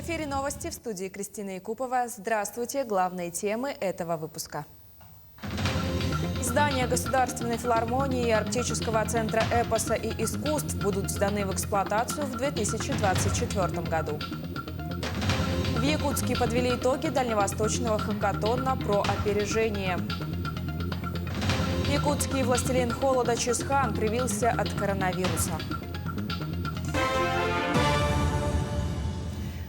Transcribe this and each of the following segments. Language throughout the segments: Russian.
эфире новости, в студии Кристина Якупова. Здравствуйте. Главные темы этого выпуска. Здания Государственной филармонии и Арктического центра эпоса и искусств будут сданы в эксплуатацию в 2024 году. В Якутске подвели итоги дальневосточного хакатона про опережение. Якутский властелин холода Чисхан привился от коронавируса.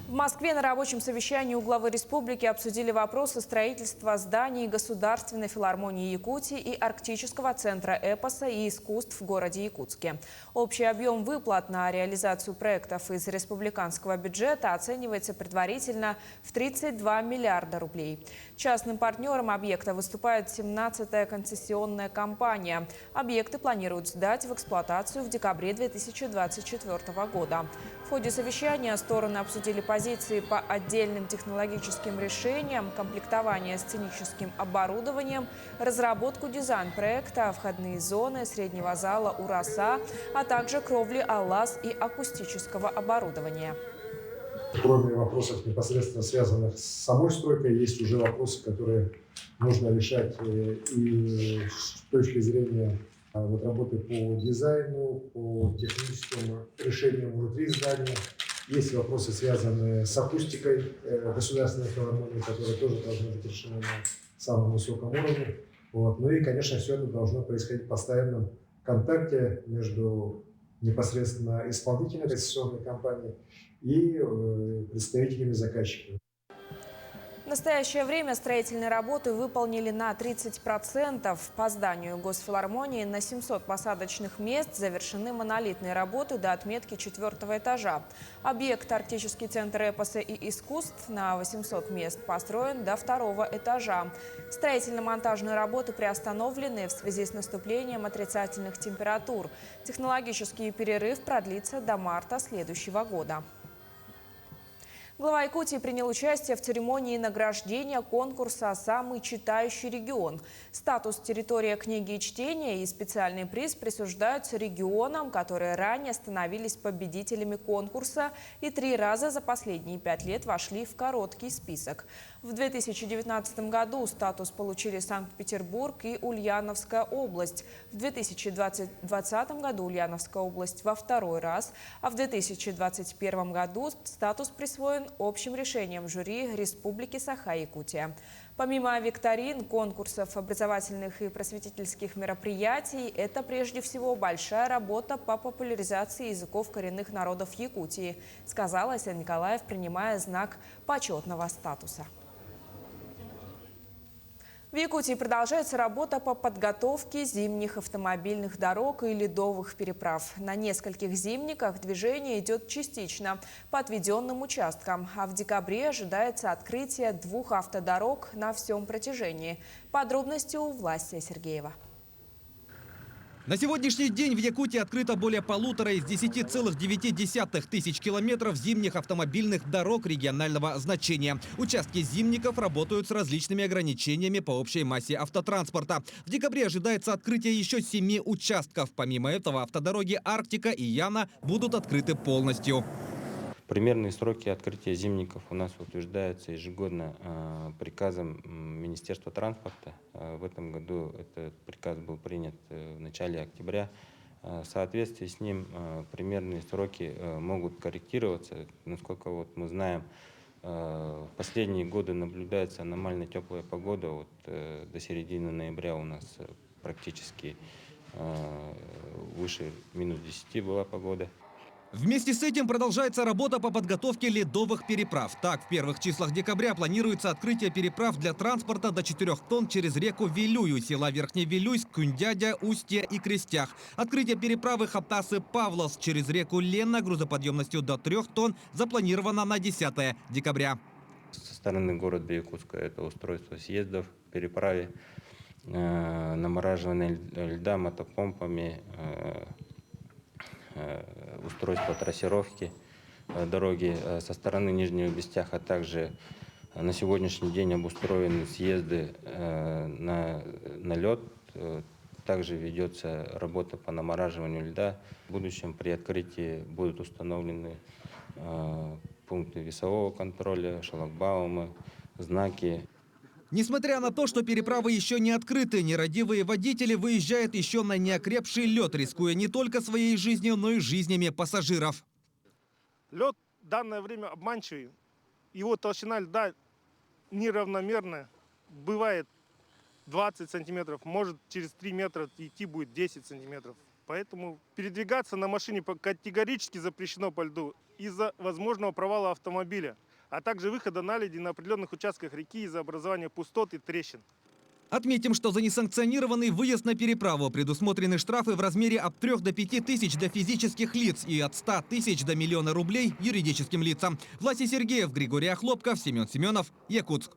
В Москве на рабочем совещании у главы республики обсудили вопросы строительства зданий Государственной филармонии Якутии и Арктического центра эпоса и искусств в городе Якутске. Общий объем выплат на реализацию проектов из республиканского бюджета оценивается предварительно в 32 миллиарда рублей. Частным партнером объекта выступает 17-я концессионная компания. Объекты планируют сдать в эксплуатацию в декабре 2024 года. В ходе совещания стороны обсудили позиции по отдельным технологическим решениям, комплектование сценическим оборудованием, разработку дизайн-проекта, входные зоны среднего зала УРАСА, а также кровли АЛАЗ и акустического оборудования. Кроме вопросов, непосредственно связанных с самой стройкой, есть уже вопросы, которые нужно решать и с точки зрения работы по дизайну, по техническим решениям внутри здания. Есть вопросы, связанные с акустикой Государственной филармонии, которые тоже должны быть решены на самом высоком уровне. Ну и, конечно, все это должно происходить в постоянном контакте между непосредственно исполнителем концессионной компании и представителями заказчика. В настоящее время строительные работы выполнили на 30%. По зданию Госфилармонии на 700 посадочных мест завершены монолитные работы до отметки 4-го этажа. Объект «Арктический центр эпоса и искусств» на 800 мест построен до 2-го этажа. Строительно-монтажные работы приостановлены в связи с наступлением отрицательных температур. Технологический перерыв продлится до марта следующего года. Глава Якутии принял участие в церемонии награждения конкурса «Самый читающий регион». Статус территория книги и чтения и специальный приз присуждаются регионам, которые ранее становились победителями конкурса и 3 раза за последние 5 лет вошли в короткий список. В 2019 году статус получили Санкт-Петербург и Ульяновская область. В 2020 году Ульяновская область во 2-й раз, а в 2021 году статус присвоен общим решением жюри Республики Саха-Якутия. Помимо викторин, конкурсов, образовательных и просветительских мероприятий, это прежде всего большая работа по популяризации языков коренных народов Якутии, сказал Айсен Николаев, принимая знак почетного статуса. В Якутии продолжается работа по подготовке зимних автомобильных дорог и ледовых переправ. На нескольких зимниках движение идет частично по отведенным участкам, а в декабре ожидается открытие 2 автодорог на всем протяжении. Подробности у Власия Сергеева. На сегодняшний день в Якутии открыто более 1,5 из 10,9 тысяч километров зимних автомобильных дорог регионального значения. Участки зимников работают с различными ограничениями по общей массе автотранспорта. В декабре ожидается открытие еще 7 участков. Помимо этого, автодороги Арктика и Яна будут открыты полностью. Примерные сроки открытия зимников у нас утверждаются ежегодно приказом Министерства транспорта. В этом году этот приказ был принят в начале октября. В соответствии с ним примерные сроки могут корректироваться. Насколько мы знаем, в последние годы наблюдается аномально теплая погода. До середины ноября у нас практически выше -10 была погода. Вместе с этим продолжается работа по подготовке ледовых переправ. Так, в первых числах декабря планируется открытие переправ для транспорта до 4 тонн через реку Вилюю, села Верхний Вилюйск, Кундядя, Устье и Крестях. Открытие переправы Хапасы-Павловск через реку Лена грузоподъемностью до 3 тонн запланировано на 10 декабря. Со стороны города Якутска это устройство съездов, переправе, намораживание льда мотопомпами, устройство трассировки дороги со стороны Нижнего Бестяха. Также на сегодняшний день обустроены съезды на лед. Также ведется работа по намораживанию льда. В будущем при открытии будут установлены пункты весового контроля, шлагбаумы, знаки. Несмотря на то, что переправы еще не открыты, нерадивые водители выезжают еще на неокрепший лед, рискуя не только своей жизнью, но и жизнями пассажиров. Лед в данное время обманчивый. Его толщина льда неравномерная. Бывает 20 сантиметров, может через 3 метра идти будет 10 сантиметров. Поэтому передвигаться на машине категорически запрещено по льду из-за возможного провала автомобиля, а также выхода наледи на определенных участках реки из-за образования пустот и трещин. Отметим, что за несанкционированный выезд на переправу предусмотрены штрафы в размере от 3 до 5 тысяч для физических лиц и от 100 тысяч до 1 000 000 рублей юридическим лицам. Власий Сергеев, Григорий Охлопков, Семен Семенов, Якутск.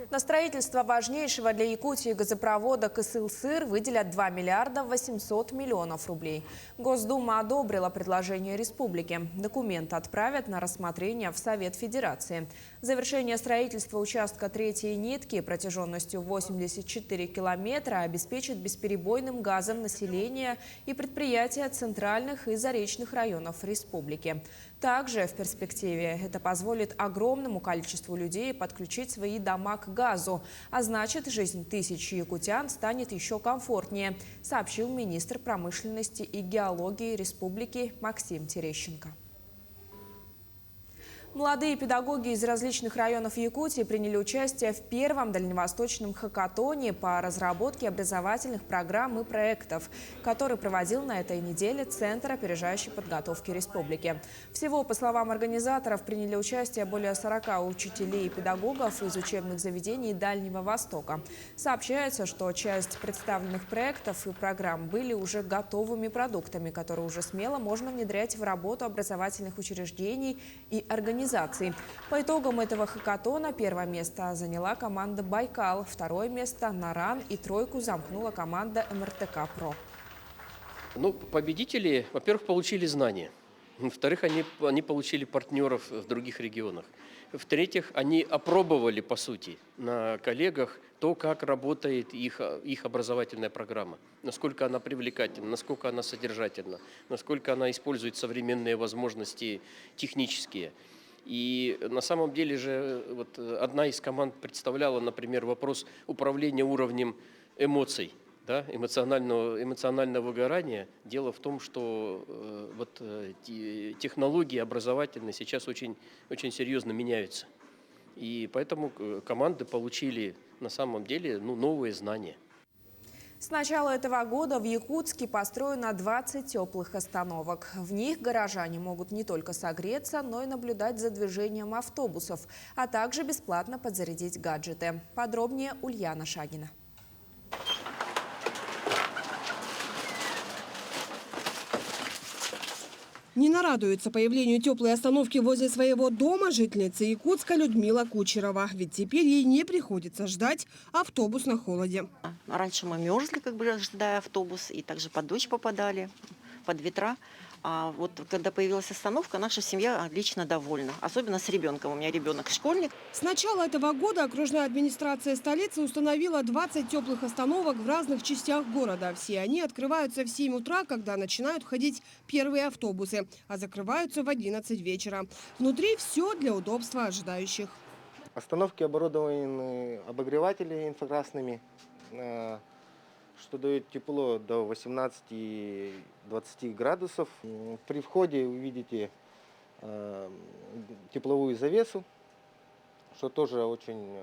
На строительство важнейшего для Якутии газопровода Кысыл-Сыр выделят 2 миллиарда 800 миллионов рублей. Госдума одобрила предложение республики. Документ отправят на рассмотрение в Совет Федерации. Завершение строительства участка третьей нитки протяженностью 84 километра обеспечит бесперебойным газом население и предприятия центральных и заречных районов республики. Также в перспективе это позволит огромному количеству людей подключить свои дома к газу, а значит, жизнь тысяч якутян станет еще комфортнее, сообщил министр промышленности и геологии республики Максим Терещенко. Молодые педагоги из различных районов Якутии приняли участие в первом дальневосточном хакатоне по разработке образовательных программ и проектов, который проводил на этой неделе Центр опережающей подготовки республики. Всего, по словам организаторов, приняли участие более 40 учителей и педагогов из учебных заведений Дальнего Востока. Сообщается, что часть представленных проектов и программ были уже готовыми продуктами, которые уже смело можно внедрять в работу образовательных учреждений и организаций. По итогам этого хакатона первое место заняла команда «Байкал», второе место «Наран» и тройку замкнула команда МРТК «Про». Победители, во-первых, получили знания. Во-вторых, они получили партнеров в других регионах. В-третьих, они опробовали, по сути, на коллегах то, как работает их образовательная программа. Насколько она привлекательна, насколько она содержательна, насколько она использует современные возможности технические. И на самом деле же одна из команд представляла, например, вопрос управления уровнем эмоций. Да, эмоционального выгорания. Дело в том, что технологии образовательные сейчас очень, очень серьезно меняются. И поэтому команды получили на самом деле новые знания. С начала этого года в Якутске построено 20 теплых остановок. В них горожане могут не только согреться, но и наблюдать за движением автобусов, а также бесплатно подзарядить гаджеты. Подробнее Ульяна Шагина. Не нарадуется появлению теплой остановки возле своего дома жительница Якутска Людмила Кучерова. Ведь теперь ей не приходится ждать автобус на холоде. Раньше мы мерзли, ожидая автобус, и также под дождь попадали, под ветра. А вот когда появилась остановка, наша семья отлично довольна. Особенно с ребенком. У меня ребенок школьник. С начала этого года окружная администрация столицы установила 20 теплых остановок в разных частях города. Все они открываются в 7 утра, когда начинают ходить первые автобусы, а закрываются в 11 вечера. Внутри все для удобства ожидающих. Остановки оборудованы обогревателями инфракрасными, что дает тепло до 18-20 градусов. При входе вы видите тепловую завесу, что тоже очень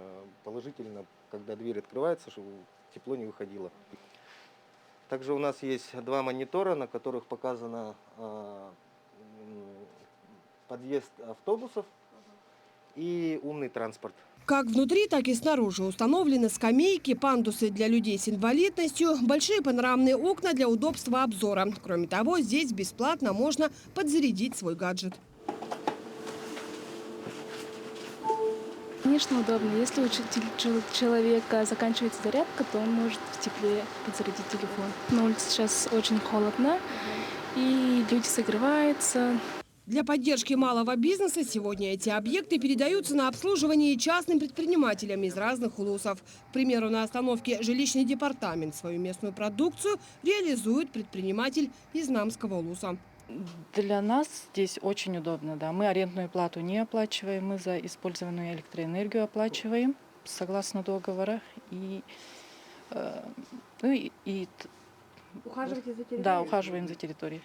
положительно, когда дверь открывается, чтобы тепло не выходило. Также у нас есть 2 монитора, на которых показано подъезд автобусов и умный транспорт. Как внутри, так и снаружи установлены скамейки, пандусы для людей с инвалидностью, большие панорамные окна для удобства обзора. Кроме того, здесь бесплатно можно подзарядить свой гаджет. Конечно, удобно. Если у человека заканчивается зарядка, то он может в тепле подзарядить телефон. На улице сейчас очень холодно, и люди согреваются. Для поддержки малого бизнеса сегодня эти объекты передаются на обслуживание частным предпринимателям из разных улусов. К примеру, на остановке «Жилищный департамент» свою местную продукцию реализует предприниматель из Намского улуса. Для нас здесь очень удобно, да. Мы арендную плату не оплачиваем, мы за использованную электроэнергию оплачиваем согласно договора. Ухаживаете за территорией? Да, ухаживаем за территорией.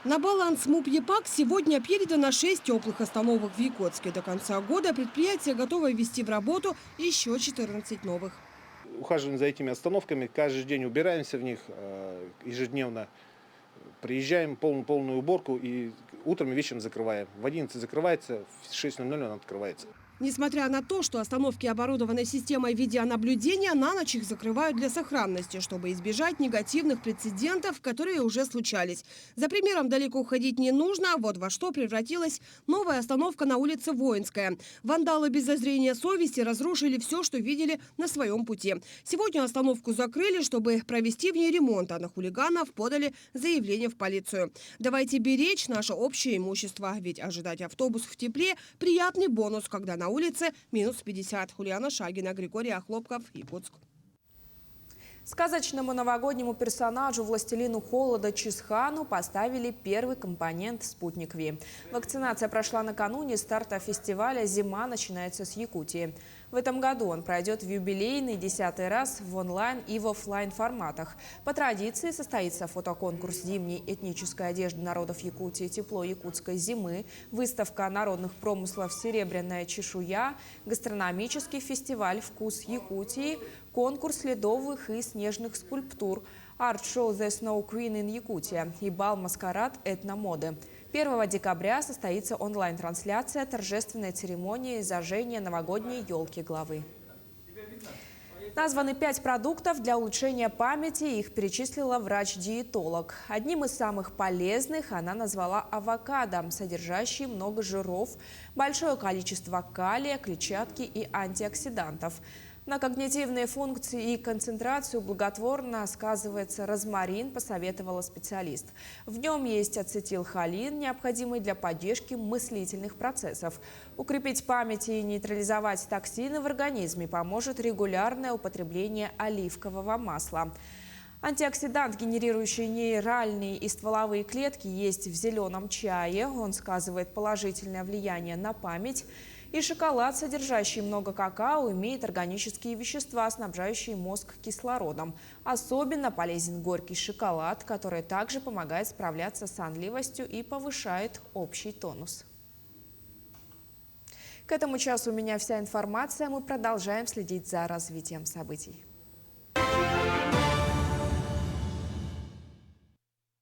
На баланс МУП «Епак» сегодня передано 6 теплых остановок в Якутске. До конца года предприятие готово ввести в работу еще 14 новых. Ухаживаем за этими остановками, каждый день убираемся в них ежедневно. Приезжаем, полную уборку и утром и вечером закрываем. В 11 закрывается, в 6:00 она открывается. Несмотря на то, что остановки оборудованы системой видеонаблюдения, на ночь их закрывают для сохранности, чтобы избежать негативных прецедентов, которые уже случались. За примером далеко уходить не нужно. Вот во что превратилась новая остановка на улице Воинская. Вандалы без зазрения совести разрушили все, что видели на своем пути. Сегодня остановку закрыли, чтобы провести в ней ремонт, а на хулиганов подали заявление в полицию. Давайте беречь наше общее имущество, ведь ожидать автобус в тепле – приятный бонус, когда на улице минус 50. Ульяна Шагина, Григорий Охлопков, Якутск. Сказочному новогоднему персонажу «Властелину холода» Чисхану поставили первый компонент «Спутник Ви». Вакцинация прошла накануне старта фестиваля «Зима начинается с Якутии». В этом году он пройдет в юбилейный 10-й раз в онлайн и в офлайн форматах. По традиции состоится фотоконкурс зимней этнической одежды народов Якутии «Тепло якутской зимы», выставка народных промыслов «Серебряная чешуя», гастрономический фестиваль «Вкус Якутии», конкурс ледовых и снежных скульптур, арт-шоу «The Snow Queen in Якутия» и бал-маскарад этномоды. 1 декабря состоится онлайн-трансляция торжественной церемонии зажжения новогодней елки главы. Названы 5 продуктов для улучшения памяти, их перечислила врач-диетолог. Одним из самых полезных она назвала авокадо, содержащий много жиров, большое количество калия, клетчатки и антиоксидантов. На когнитивные функции и концентрацию благотворно сказывается розмарин, посоветовала специалист. В нем есть ацетилхолин, необходимый для поддержки мыслительных процессов. Укрепить память и нейтрализовать токсины в организме поможет регулярное употребление оливкового масла. Антиоксидант, генерирующий нейральные и стволовые клетки, есть в зеленом чае. Он сказывает положительное влияние на память. И шоколад, содержащий много какао, имеет органические вещества, снабжающие мозг кислородом. Особенно полезен горький шоколад, который также помогает справляться с сонливостью и повышает общий тонус. К этому часу у меня вся информация. Мы продолжаем следить за развитием событий.